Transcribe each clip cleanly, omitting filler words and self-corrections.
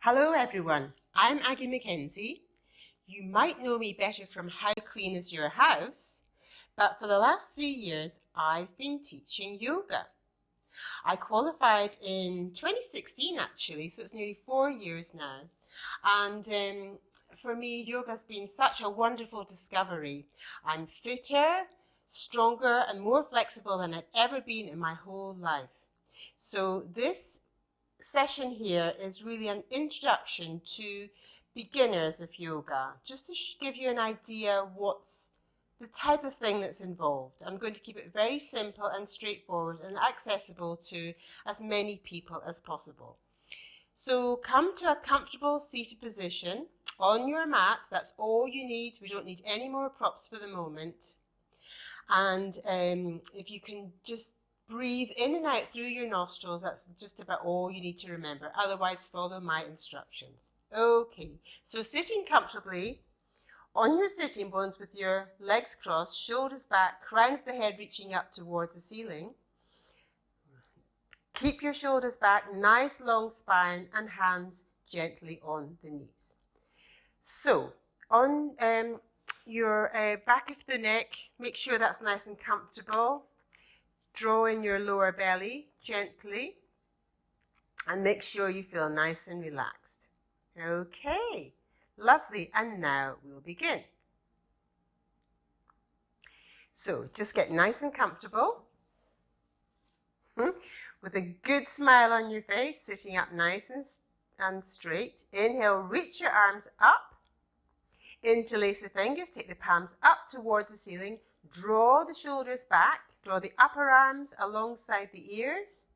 Hello everyone, I'm Aggie Mackenzie. You might know me better from How Clean Is Your House, but for the last 3 years I've been teaching yoga. I qualified in 2016 actually, so it's nearly 4 years now. And for me, yoga's been such a wonderful discovery. I'm fitter, stronger and more flexible than I've ever been in my whole life. So this session here is really an introduction to beginners of yoga, just to give you an idea what's the type of thing that's involved. I'm going to keep it very simple and straightforward and accessible to as many people as possible. So come to a comfortable seated position on your mat. That's all you need. We don't need any more props for the moment. And if you can just breathe in and out through your nostrils, that's just about all you need to remember. Otherwise, follow my instructions. Okay, so sitting comfortably on your sitting bones with your legs crossed, shoulders back, crown of the head reaching up towards the ceiling. Keep your shoulders back, nice long spine, and hands gently on the knees. So, on your back of the neck, make sure that's nice and comfortable. Draw in your lower belly gently and make sure you feel nice and relaxed. Okay, lovely. And now we'll begin. So just get nice and comfortable with a good smile on your face, sitting up nice and straight. Inhale, reach your arms up. Interlace the fingers, take the palms up towards the ceiling. Draw the shoulders back. Draw the upper arms alongside the ears.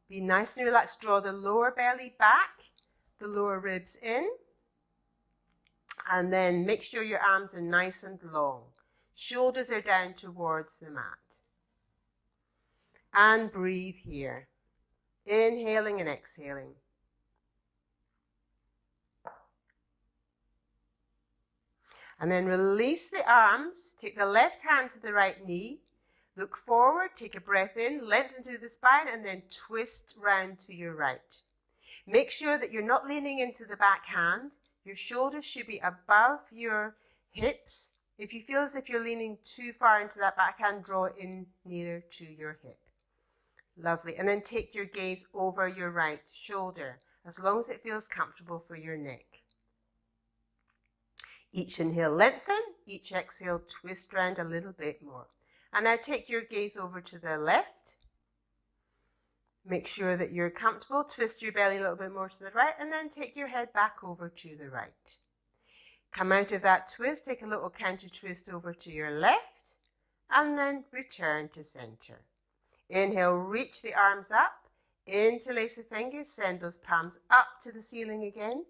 Be nice and relaxed. Draw the lower belly back, the lower ribs in. And then make sure your arms are nice and long. Shoulders are down towards the mat. And breathe here. Inhaling and exhaling. And then release the arms. Take the left hand to the right knee. Look forward, take a breath in, lengthen through the spine, and then twist round to your right. Make sure that you're not leaning into the back hand. Your shoulders should be above your hips. If you feel as if you're leaning too far into that back hand, draw it in nearer to your hip. Lovely. And then take your gaze over your right shoulder, as long as it feels comfortable for your neck. Each inhale, lengthen. Each exhale, twist round a little bit more. And now take your gaze over to the left. Make sure that you're comfortable. Twist your belly a little bit more to the right, and then take your head back over to the right. Come out of that twist, take a little counter twist over to your left, and then return to center. Inhale, reach the arms up. Interlace the fingers, send those palms up to the ceiling again.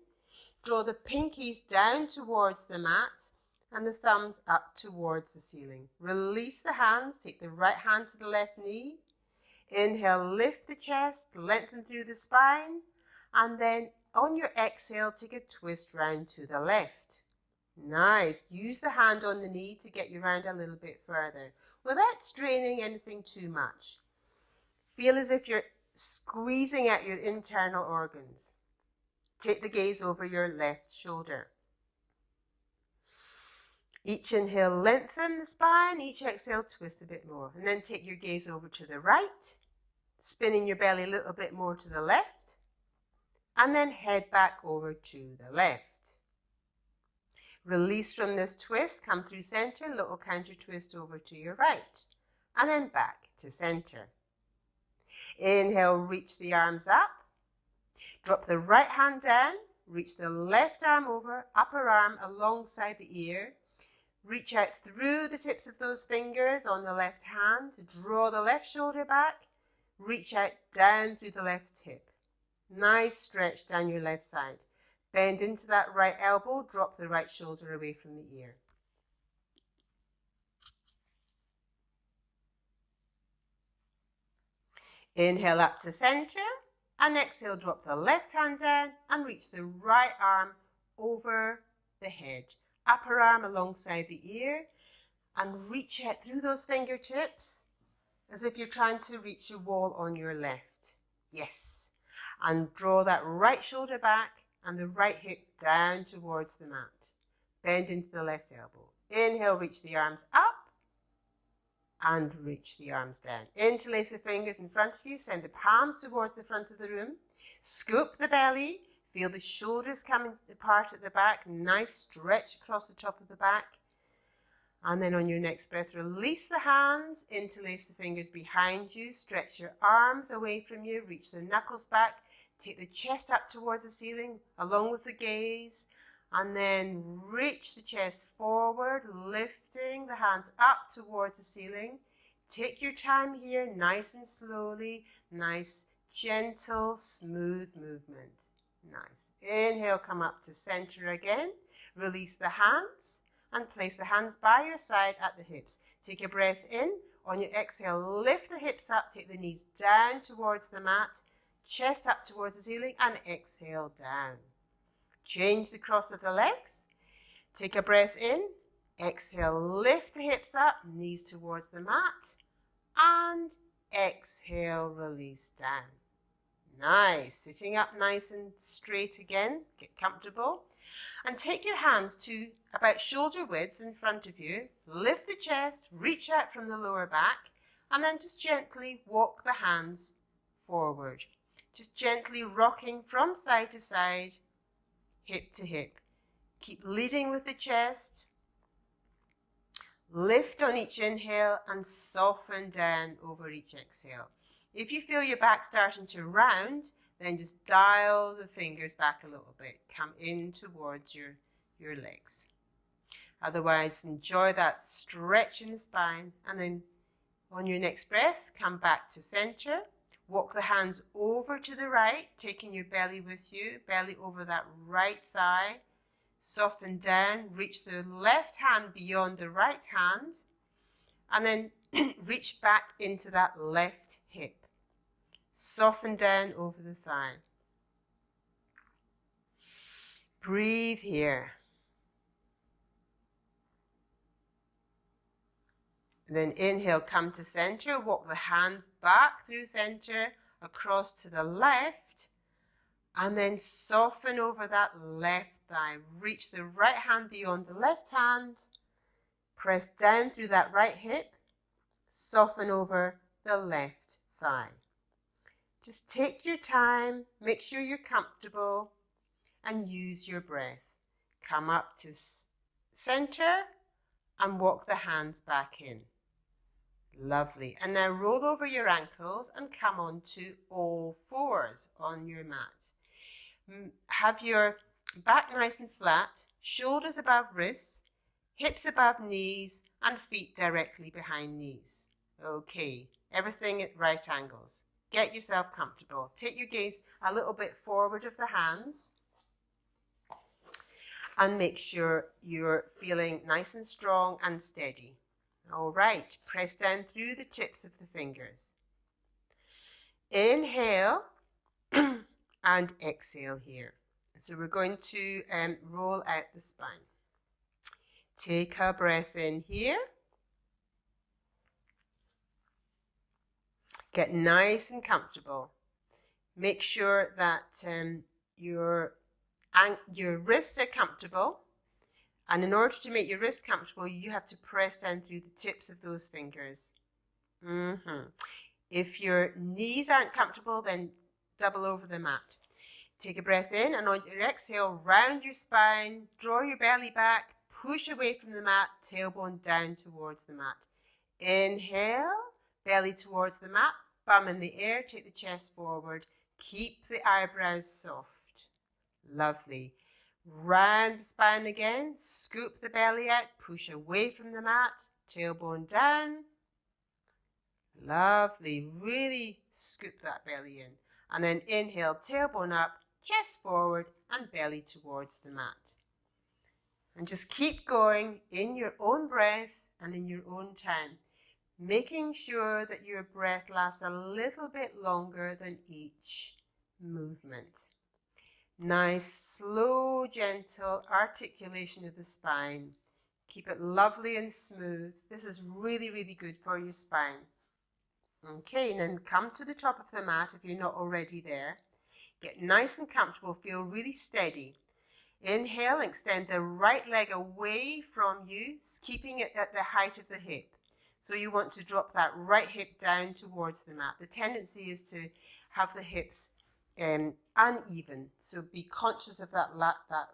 Draw the pinkies down towards the mat and the thumbs up towards the ceiling. Release the hands, take the right hand to the left knee. Inhale, lift the chest, lengthen through the spine, and then on your exhale, take a twist round to the left. Nice. Use the hand on the knee to get you round a little bit further without straining anything too much. Feel as if you're squeezing out your internal organs. Take the gaze over your left shoulder. Each inhale, lengthen the spine. Each exhale, twist a bit more. And then take your gaze over to the right, spinning your belly a little bit more to the left. And then head back over to the left. Release from this twist, come through center, little counter twist over to your right. And then back to center. Inhale, reach the arms up. Drop the right hand down. Reach the left arm over, upper arm alongside the ear. Reach out through the tips of those fingers on the left hand to draw the left shoulder back. Reach out down through the left hip. Nice stretch down your left side. Bend into that right elbow, drop the right shoulder away from the ear. Inhale up to center and exhale, drop the left hand down and reach the right arm over the head. Upper arm alongside the ear and reach out through those fingertips as if you're trying to reach a wall on your left. Yes. And draw that right shoulder back and the right hip down towards the mat. Bend into the left elbow. Inhale, reach the arms up and reach the arms down. Interlace the fingers in front of you. Send the palms towards the front of the room. Scoop the belly. Feel the shoulders coming apart at the back. Nice stretch across the top of the back. And then on your next breath, release the hands. Interlace the fingers behind you. Stretch your arms away from you. Reach the knuckles back. Take the chest up towards the ceiling along with the gaze. And then reach the chest forward, lifting the hands up towards the ceiling. Take your time here, nice and slowly. Nice, gentle, smooth movement. Nice. Inhale, come up to center again. Release the hands and place the hands by your side at the hips. Take a breath in. On your exhale, lift the hips up. Take the knees down towards the mat. Chest up towards the ceiling and exhale down. Change the cross of the legs. Take a breath in. Exhale, lift the hips up, knees towards the mat. And exhale, release down. Nice. Sitting up nice and straight again. Get comfortable. And take your hands to about shoulder width in front of you. Lift the chest, reach out from the lower back, and then just gently walk the hands forward. Just gently rocking from side to side, hip to hip. Keep leading with the chest. Lift on each inhale and soften down over each exhale. If you feel your back starting to round, then just dial the fingers back a little bit. Come in towards your legs. Otherwise, enjoy that stretch in the spine. And then on your next breath, come back to center. Walk the hands over to the right, taking your belly with you. Belly over that right thigh. Soften down. Reach the left hand beyond the right hand. And then reach back into that left hip. Soften down over the thigh. Breathe here. And then inhale, come to center. Walk the hands back through center, across to the left. And then soften over that left thigh. Reach the right hand beyond the left hand. Press down through that right hip. Soften over the left thigh. Just take your time. Make sure you're comfortable. And use your breath. Come up to center and walk the hands back in. Lovely. And now roll over your ankles and come on to all fours on your mat. Have your back nice and flat, shoulders above wrists, hips above knees, and feet directly behind knees. Okay, everything at right angles. Get yourself comfortable. Take your gaze a little bit forward of the hands. And make sure you're feeling nice and strong and steady. All right, press down through the tips of the fingers. Inhale and exhale here. So we're going to roll out the spine. Take a breath in here. Get nice and comfortable. Make sure that your wrists are comfortable. And in order to make your wrists comfortable, you have to press down through the tips of those fingers. If your knees aren't comfortable, then double over the mat. Take a breath in, and on your exhale, round your spine, draw your belly back, push away from the mat, tailbone down towards the mat. Inhale, belly towards the mat, bum in the air, take the chest forward. Keep the eyebrows soft. Lovely. Round the spine again, scoop the belly out, push away from the mat, tailbone down. Lovely, really scoop that belly in. And then inhale, tailbone up, chest forward and belly towards the mat. And just keep going in your own breath and in your own time, making sure that your breath lasts a little bit longer than each movement. Nice, slow, gentle articulation of the spine. Keep it lovely and smooth. This is really, really good for your spine. Okay, and then come to the top of the mat if you're not already there. Get nice and comfortable, feel really steady. Inhale, extend the right leg away from you, keeping it at the height of the hip. So you want to drop that right hip down towards the mat. The tendency is to have the hips uneven, so be conscious of that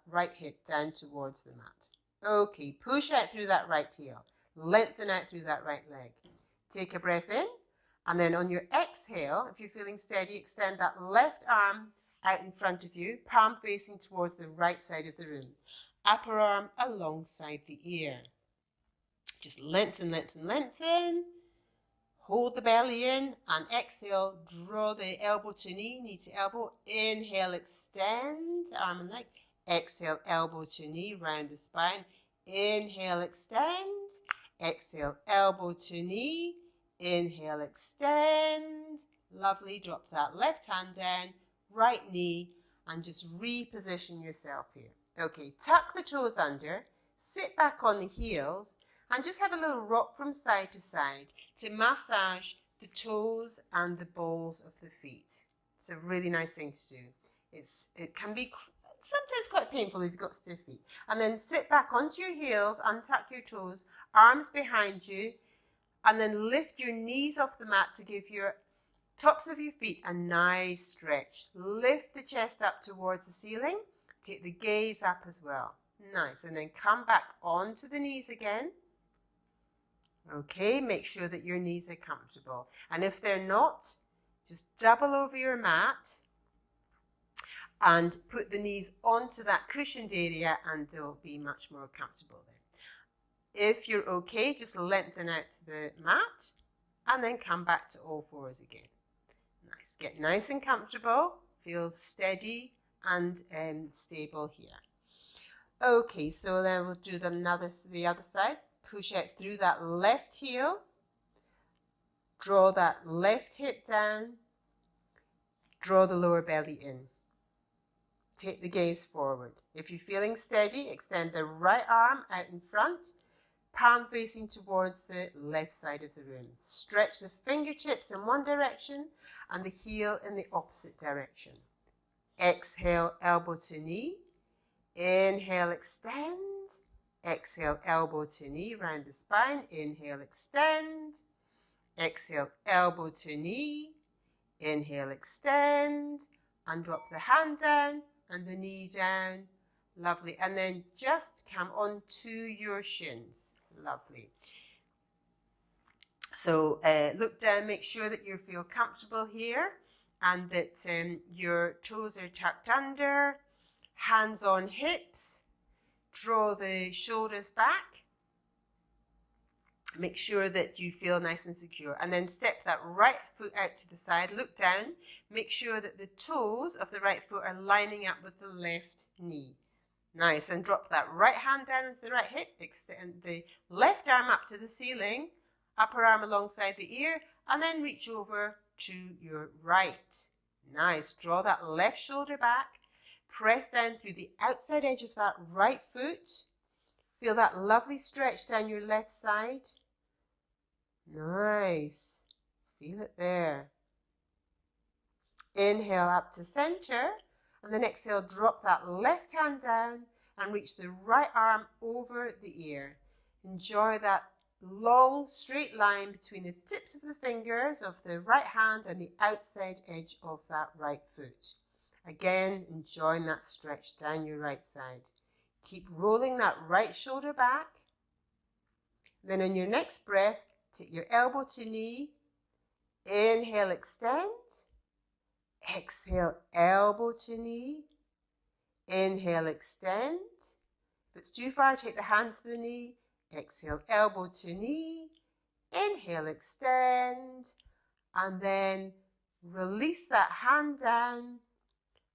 right hip down towards the mat. Okay, push out through that right heel, lengthen out through that right leg. Take a breath in, and then on your exhale, if you're feeling steady, extend that left arm out in front of you, palm facing towards the right side of the room. Upper arm alongside the ear. Just lengthen, lengthen, lengthen. Hold the belly in and exhale. Draw the elbow to knee, knee to elbow. Inhale, extend, arm and leg. Exhale, elbow to knee, round the spine. Inhale, extend. Exhale, elbow to knee. Inhale, extend. Lovely. Drop that left hand down, right knee, and just reposition yourself here. Okay, tuck the toes under, sit back on the heels, and just have a little rock from side to side to massage the toes and the balls of the feet. It's a really nice thing to do. It can be sometimes quite painful if you've got stiff feet. And then sit back onto your heels, untuck your toes, arms behind you, and then lift your knees off the mat to give your tops of your feet a nice stretch. Lift the chest up towards the ceiling. Take the gaze up as well. Nice. And then come back onto the knees again. Okay, make sure that your knees are comfortable. And if they're not, just double over your mat and put the knees onto that cushioned area and they'll be much more comfortable then. If you're okay, just lengthen out the mat and then come back to all fours again. Nice. Get nice and comfortable. Feel steady and stable here. Okay, so then we'll do the other side. Push out through that left heel. Draw that left hip down. Draw the lower belly in. Take the gaze forward. If you're feeling steady, extend the right arm out in front, palm facing towards the left side of the room. Stretch the fingertips in one direction and the heel in the opposite direction. Exhale, elbow to knee. Inhale, extend. Exhale, elbow to knee, round the spine. Inhale, extend. Exhale, elbow to knee. Inhale, extend. And drop the hand down and the knee down. Lovely. And then just come onto your shins. Lovely. So look down, make sure that you feel comfortable here and that your toes are tucked under. Hands on hips. Draw the shoulders back. Make sure that you feel nice and secure. And then step that right foot out to the side. Look down. Make sure that the toes of the right foot are lining up with the left knee. Nice. And drop that right hand down into the right hip. Extend the left arm up to the ceiling. Upper arm alongside the ear. And then reach over to your right. Nice. Draw that left shoulder back. Press down through the outside edge of that right foot. Feel that lovely stretch down your left side. Nice. Feel it there. Inhale up to center. And then exhale, drop that left hand down and reach the right arm over the ear. Enjoy that long straight line between the tips of the fingers of the right hand and the outside edge of that right foot. Again, enjoying that stretch down your right side. Keep rolling that right shoulder back. Then on your next breath, take your elbow to knee. Inhale, extend. Exhale, elbow to knee. Inhale, extend. If it's too far, take the hand to the knee. Exhale, elbow to knee. Inhale, extend. And then release that hand down.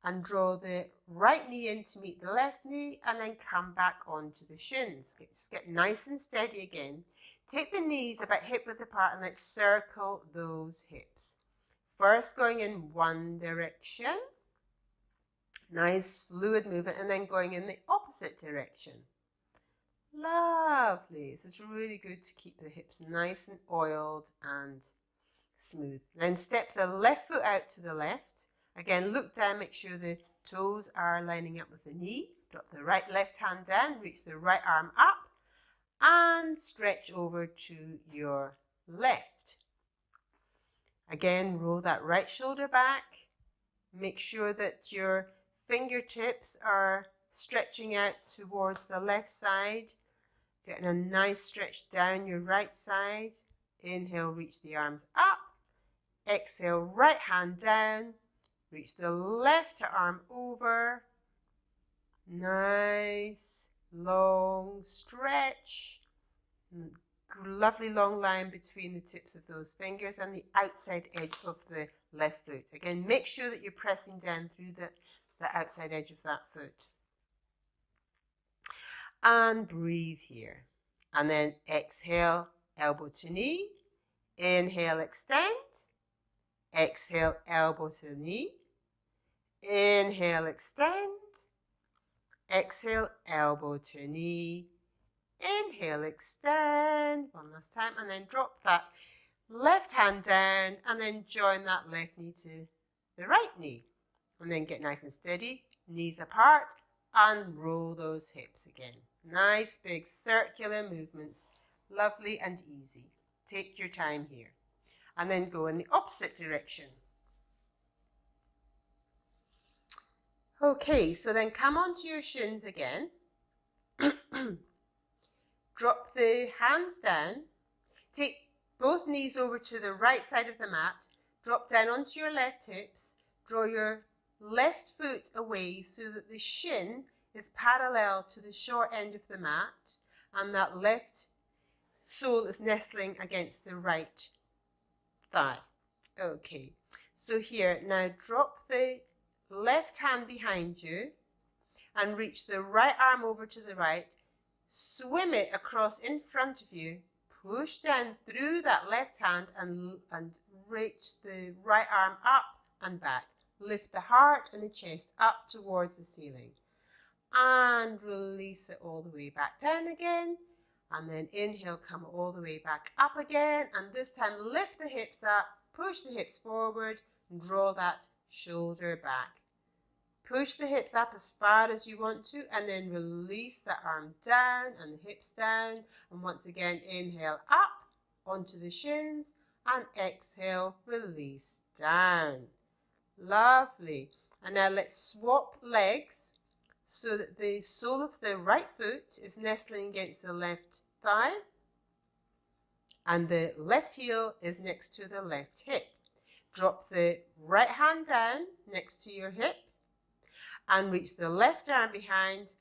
And draw the right knee in to meet the left knee and then come back onto the shins. Just get nice and steady again. Take the knees about hip width apart and let's circle those hips. First going in one direction. Nice fluid movement and then going in the opposite direction. Lovely. This is really good to keep the hips nice and oiled and smooth. Then step the left foot out to the left. Again, look down, make sure the toes are lining up with the knee. Drop the left hand down, reach the right arm up, and stretch over to your left. Again, roll that right shoulder back. Make sure that your fingertips are stretching out towards the left side. Getting a nice stretch down your right side. Inhale, reach the arms up. Exhale, right hand down. Reach the left arm over. Nice, long stretch. Lovely long line between the tips of those fingers and the outside edge of the left foot. Again, make sure that you're pressing down through the outside edge of that foot. And breathe here. And then exhale, elbow to knee. Inhale, extend. Exhale, elbow to knee. Inhale, extend. Exhale, elbow to knee. Inhale, extend. One last time. And then drop that left hand down and then join that left knee to the right knee. And then get nice and steady. Knees apart and roll those hips again. Nice big circular movements. Lovely and easy. Take your time here. And then go in the opposite direction. Okay, so then come onto your shins again. Drop the hands down. Take both knees over to the right side of the mat. Drop down onto your left hips. Draw your left foot away so that the shin is parallel to the short end of the mat and that left sole is nestling against the right thigh. Okay, so here, now drop the left hand behind you and reach the right arm over to the right. Swim it across in front of you. Push down through that left hand and reach the right arm up and back. Lift the heart and the chest up towards the ceiling. And release it all the way back down again. And then inhale, come all the way back up again. And this time lift the hips up, push the hips forward, and draw that shoulder back. Push the hips up as far as you want to, and then release the arm down and the hips down. And once again, inhale up onto the shins and exhale, release down. Lovely. And now let's swap legs so that the sole of the right foot is nestling against the left thigh and the left heel is next to the left hip. Drop the right hand down next to your hip and reach the left arm behind.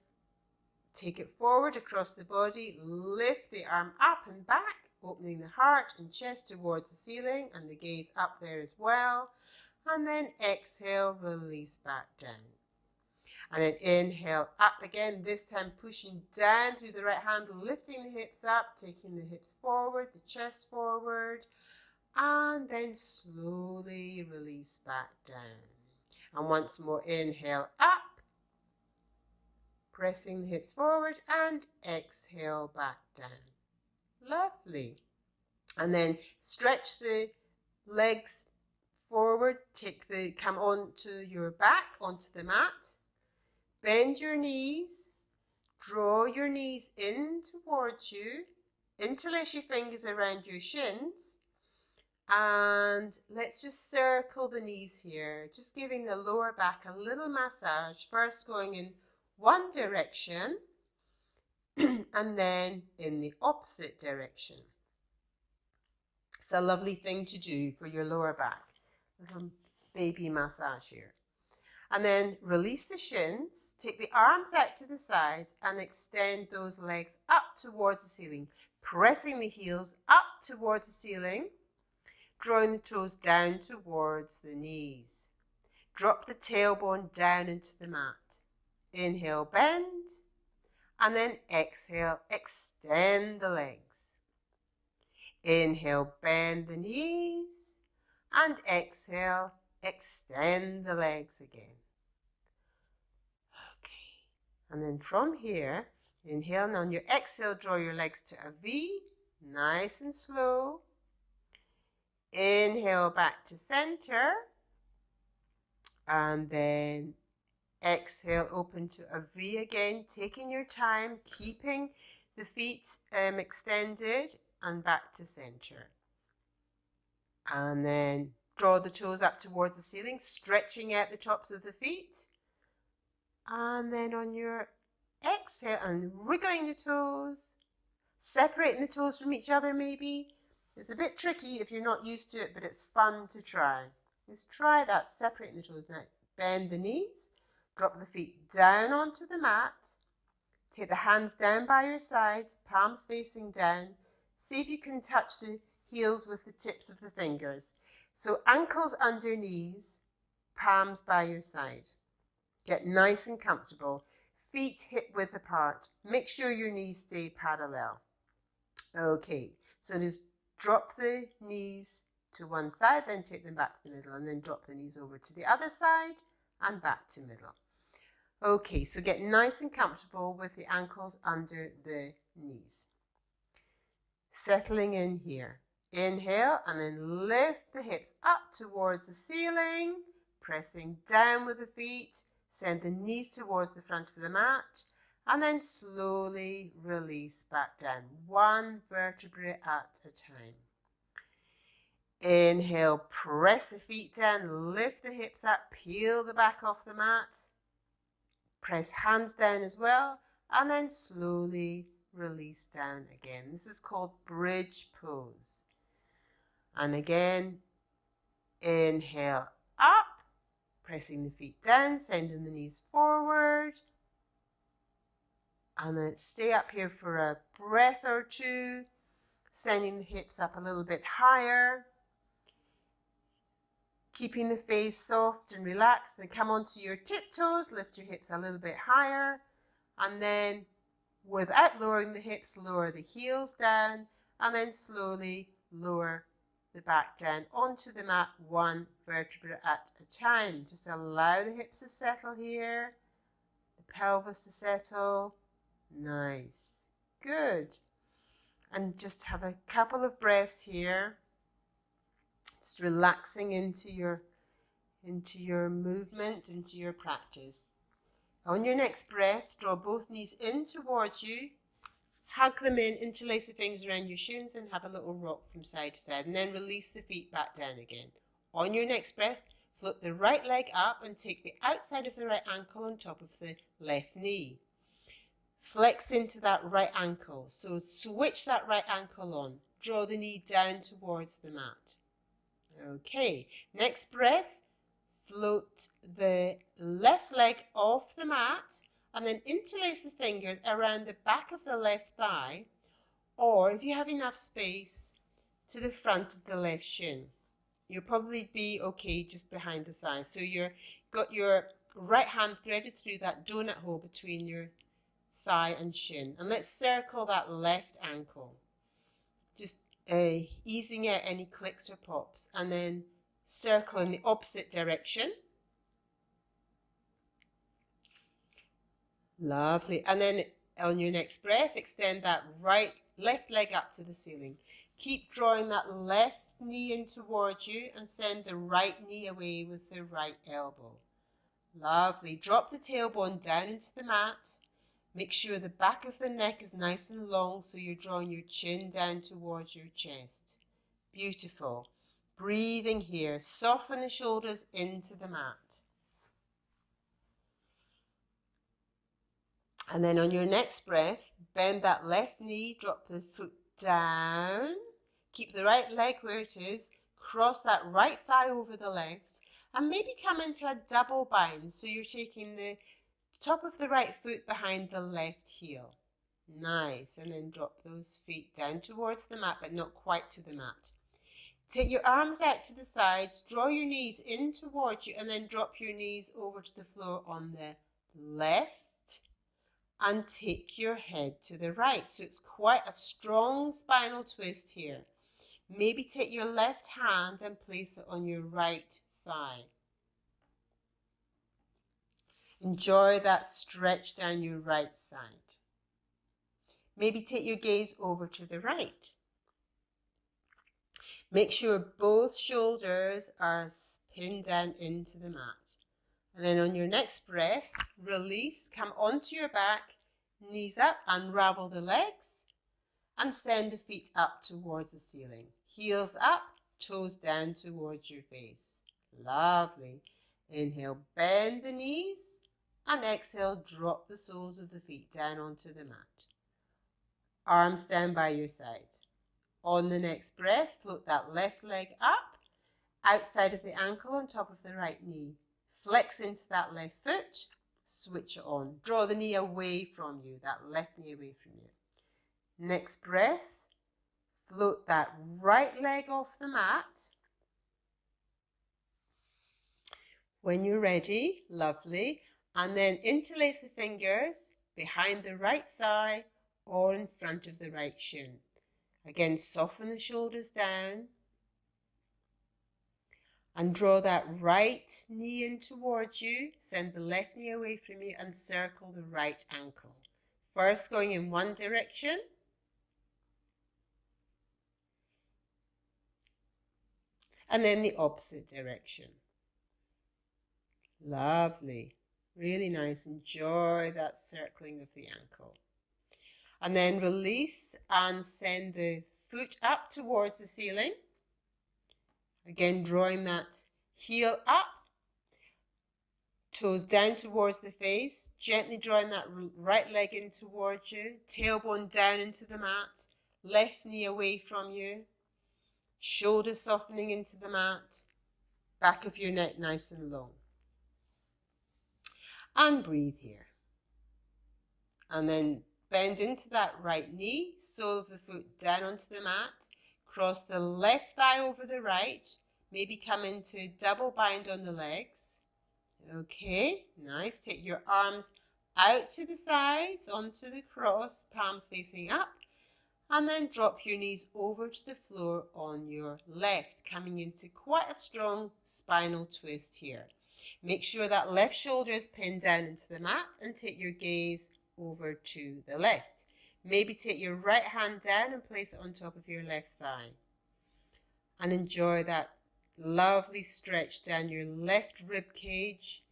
Take it forward across the body. Lift the arm up and back, opening the heart and chest towards the ceiling and the gaze up there as well. And then exhale, release back down. And then inhale up again, this time pushing down through the right hand, lifting the hips up, taking the hips forward, the chest forward, and then slowly release back down. And once more, inhale up, pressing the hips forward, and exhale back down. Lovely. And then stretch the legs forward, come onto your back, onto the mat. Bend your knees, draw your knees in towards you, interlace your fingers around your shins, and let's just circle the knees here, just giving the lower back a little massage, first going in one direction and then in the opposite direction. It's a lovely thing to do for your lower back, little baby massage here. And then release the shins, take the arms out to the sides and extend those legs up towards the ceiling, pressing the heels up towards the ceiling, drawing the toes down towards the knees. Drop the tailbone down into the mat. Inhale, bend, and then exhale, extend the legs. Inhale, bend the knees, and exhale, extend the legs again. Okay, and then from here, inhale, and on your exhale, draw your legs to a V, nice and slow. Inhale back to center, And then exhale, open to a V again, taking your time, keeping the feet extended and back to center. And then draw the toes up towards the ceiling, stretching out the tops of the feet. And then on your exhale and wriggling the toes, separating the toes from each other maybe. It's a bit tricky if you're not used to it, but it's fun to try. Just try that, separating the toes. Now bend the knees, drop the feet down onto the mat. Take the hands down by your side, palms facing down. See if you can touch the heels with the tips of the fingers. So ankles under knees, palms by your side. Get nice and comfortable. Feet hip width apart. Make sure your knees stay parallel. Okay, so just drop the knees to one side, then take them back to the middle, and then drop the knees over to the other side and back to middle. Okay, so get nice and comfortable with the ankles under the knees. Settling in here. Inhale and then lift the hips up towards the ceiling, pressing down with the feet. Send the knees towards the front of the mat and then slowly release back down, one vertebrae at a time. Inhale, press the feet down, lift the hips up, peel the back off the mat. Press hands down as well, and then slowly release down again. This is called bridge pose. And again, inhale up, pressing the feet down, sending the knees forward. And then stay up here for a breath or two, sending the hips up a little bit higher. Keeping the face soft and relaxed. Then come onto your tiptoes, lift your hips a little bit higher. And then, without lowering the hips, lower the heels down. And then slowly lower the back down onto the mat, one vertebra at a time. Just allow the hips to settle here. The pelvis to settle. Nice. Good. And just have a couple of breaths here. Just relaxing into your movement, into your practice. On your next breath, draw both knees in towards you. Hug them in, interlace the fingers around your shins and have a little rock from side to side. And then release the feet back down again. On your next breath, float the right leg up and take the outside of the right ankle on top of the left knee. Flex into that right ankle. So switch that right ankle on. Draw the knee down towards the mat. Okay, next breath, float the left leg off the mat and then interlace the fingers around the back of the left thigh, or if you have enough space, to the front of the left shin. You'll probably be okay just behind the thigh. So you've got your right hand threaded through that donut hole between your thigh and shin. And let's circle that left ankle. Just easing out any clicks or pops, and then circle in the opposite direction. Lovely. And then on your next breath, extend that left leg up to the ceiling. Keep drawing that left knee in towards you and send the right knee away with the right elbow. Lovely. Drop the tailbone down into the mat. Make sure the back of the neck is nice and long, so you're drawing your chin down towards your chest. Beautiful. Breathing here. Soften the shoulders into the mat. And then on your next breath, bend that left knee, drop the foot down. Keep the right leg where it is. Cross that right thigh over the left. And maybe come into a double bind. So you're taking the top of the right foot behind the left heel. Nice. And then drop those feet down towards the mat, but not quite to the mat. Take your arms out to the sides, draw your knees in towards you, and then drop your knees over to the floor on the left, and take your head to the right. So it's quite a strong spinal twist here. Maybe take your left hand and place it on your right thigh. Enjoy that stretch down your right side. Maybe take your gaze over to the right. Make sure both shoulders are pinned down into the mat. And then on your next breath, release, come onto your back, knees up, unravel the legs, and send the feet up towards the ceiling. Heels up, toes down towards your face. Lovely. Inhale, bend the knees, and exhale, drop the soles of the feet down onto the mat. Arms down by your side. On the next breath, float that left leg up, outside of the ankle on top of the right knee. Flex into that left foot, switch it on. Draw the knee away from you, that left knee away from you. Next breath, float that right leg off the mat. When you're ready, lovely. And then interlace the fingers behind the right thigh or in front of the right shin. Again, soften the shoulders down. And draw that right knee in towards you. Send the left knee away from you and circle the right ankle. First going in one direction. And then the opposite direction. Lovely. Really nice. Enjoy that circling of the ankle. And then release and send the foot up towards the ceiling. Again, drawing that heel up, toes down towards the face, gently drawing that right leg in towards you, tailbone down into the mat, left knee away from you, shoulders softening into the mat, back of your neck nice and long. And breathe here. And then bend into that right knee, sole of the foot down onto the mat. Cross the left thigh over the right. Maybe come into double bind on the legs. Okay, nice. Take your arms out to the sides, onto the cross, palms facing up. And then drop your knees over to the floor on your left, coming into quite a strong spinal twist here. Make sure that left shoulder is pinned down into the mat and take your gaze over to the left. Maybe take your right hand down and place it on top of your left thigh. And enjoy that lovely stretch down your left rib cage.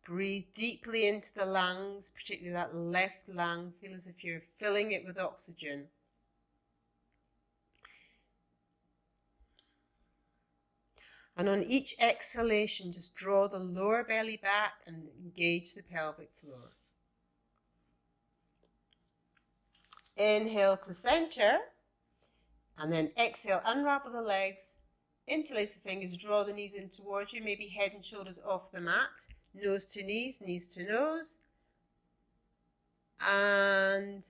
Breathe deeply into the lungs, particularly that left lung. Feel as if you're filling it with oxygen. And on each exhalation, just draw the lower belly back and engage the pelvic floor. Inhale to center, and then exhale, unravel the legs, interlace the fingers, draw the knees in towards you, maybe head and shoulders off the mat, nose to knees, knees to nose, and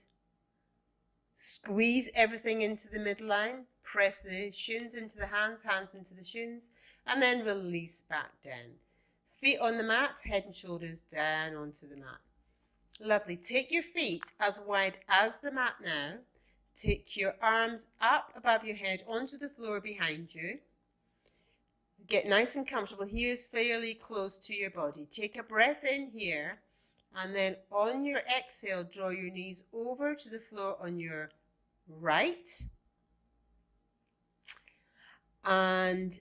squeeze everything into the midline, press the shins into the hands, hands into the shins, and then release back down. Feet on the mat, head and shoulders down onto the mat. Lovely. Take your feet as wide as the mat now. Take your arms up above your head onto the floor behind you. Get nice and comfortable. Here's fairly close to your body. Take a breath in here, and then on your exhale, draw your knees over to the floor on your right. And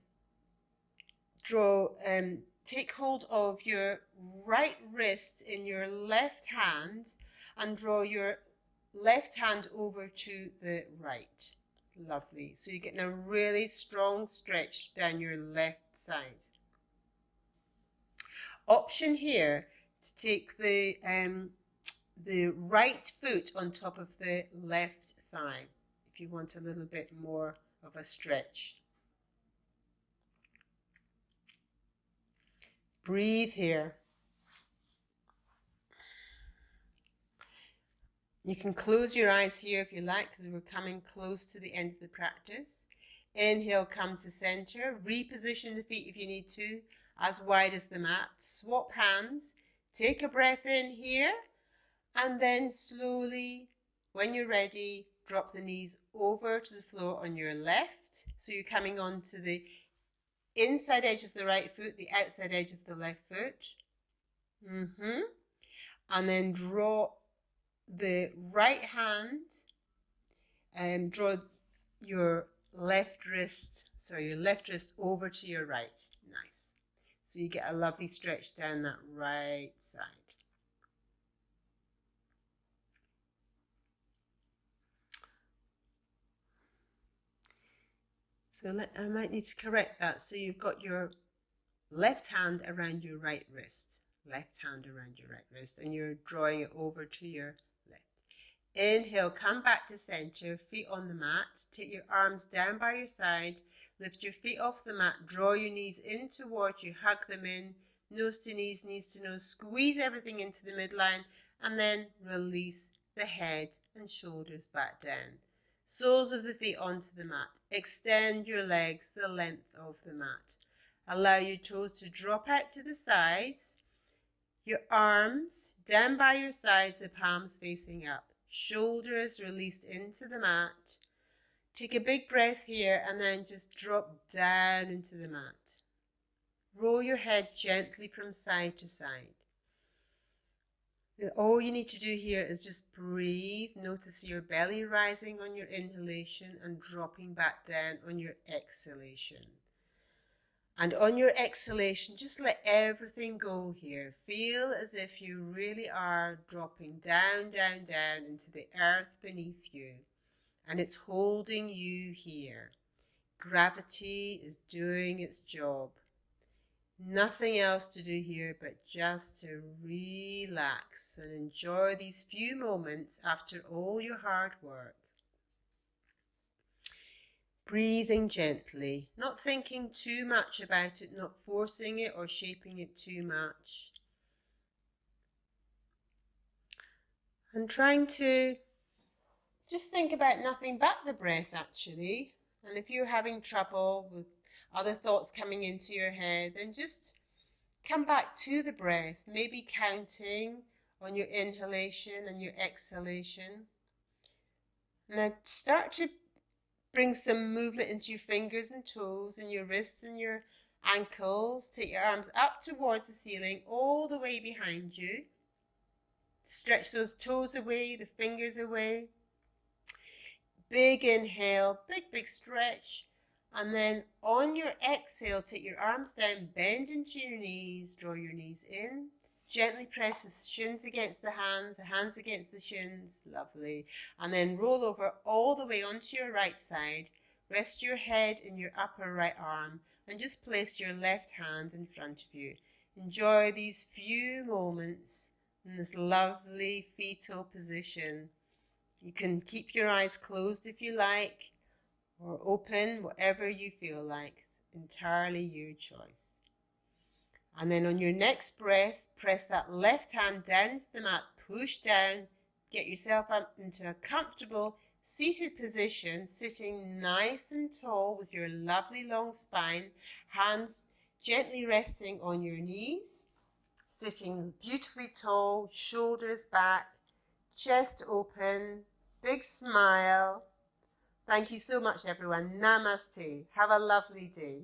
take hold of your right wrist in your left hand and draw your left hand over to the right. Lovely. So you're getting a really strong stretch down your left side. Option here to take the right foot on top of the left thigh if you want a little bit more of a stretch. Breathe here. You can close your eyes here if you like, because we're coming close to the end of the practice. Inhale, come to center. Reposition the feet if you need to, as wide as the mat. Swap hands. Take a breath in here, and then slowly, when you're ready, drop the knees over to the floor on your left. So you're coming on to the inside edge of the right foot, the outside edge of the left foot. And then draw the right hand and draw your left wrist over to your right. Nice. So you get a lovely stretch down that right side. So I might need to correct that. So you've got your left hand around your right wrist. Left hand around your right wrist. And you're drawing it over to your left. Inhale, come back to center, feet on the mat. Take your arms down by your side. Lift your feet off the mat. Draw your knees in towards you. Hug them in. Nose to knees, knees to nose. Squeeze everything into the midline. And then release the head and shoulders back down. Soles of the feet onto the mat. Extend your legs the length of the mat. Allow your toes to drop out to the sides. Your arms down by your sides, the palms facing up. Shoulders released into the mat. Take a big breath here and then just drop down into the mat. Roll your head gently from side to side. All you need to do here is just breathe. Notice your belly rising on your inhalation and dropping back down on your exhalation. And on your exhalation, just let everything go here. Feel as if you really are dropping down, down, down into the earth beneath you. And it's holding you here. Gravity is doing its job. Nothing else to do here but just to relax and enjoy these few moments after all your hard work. Breathing gently, not thinking too much about it, not forcing it or shaping it too much. And trying to just think about nothing but the breath actually. And if you're having trouble with other thoughts coming into your head, then just come back to the breath, maybe counting on your inhalation and your exhalation. Now start to bring some movement into your fingers and toes and your wrists and your ankles. Take your arms up towards the ceiling, all the way behind you. Stretch those toes away, the fingers away. Big inhale, big stretch. And then on your exhale, take your arms down, bend into your knees, draw your knees in. Gently press the shins against the hands against the shins. Lovely. And then roll over all the way onto your right side. Rest your head in your upper right arm and just place your left hand in front of you. Enjoy these few moments in this lovely fetal position. You can keep your eyes closed if you like, or open, whatever you feel like. It's entirely your choice. And then on your next breath, press that left hand down into the mat, push down, get yourself up into a comfortable seated position, sitting nice and tall with your lovely long spine, hands gently resting on your knees, sitting beautifully tall, shoulders back, chest open, big smile. Thank you so much, everyone. Namaste. Have a lovely day.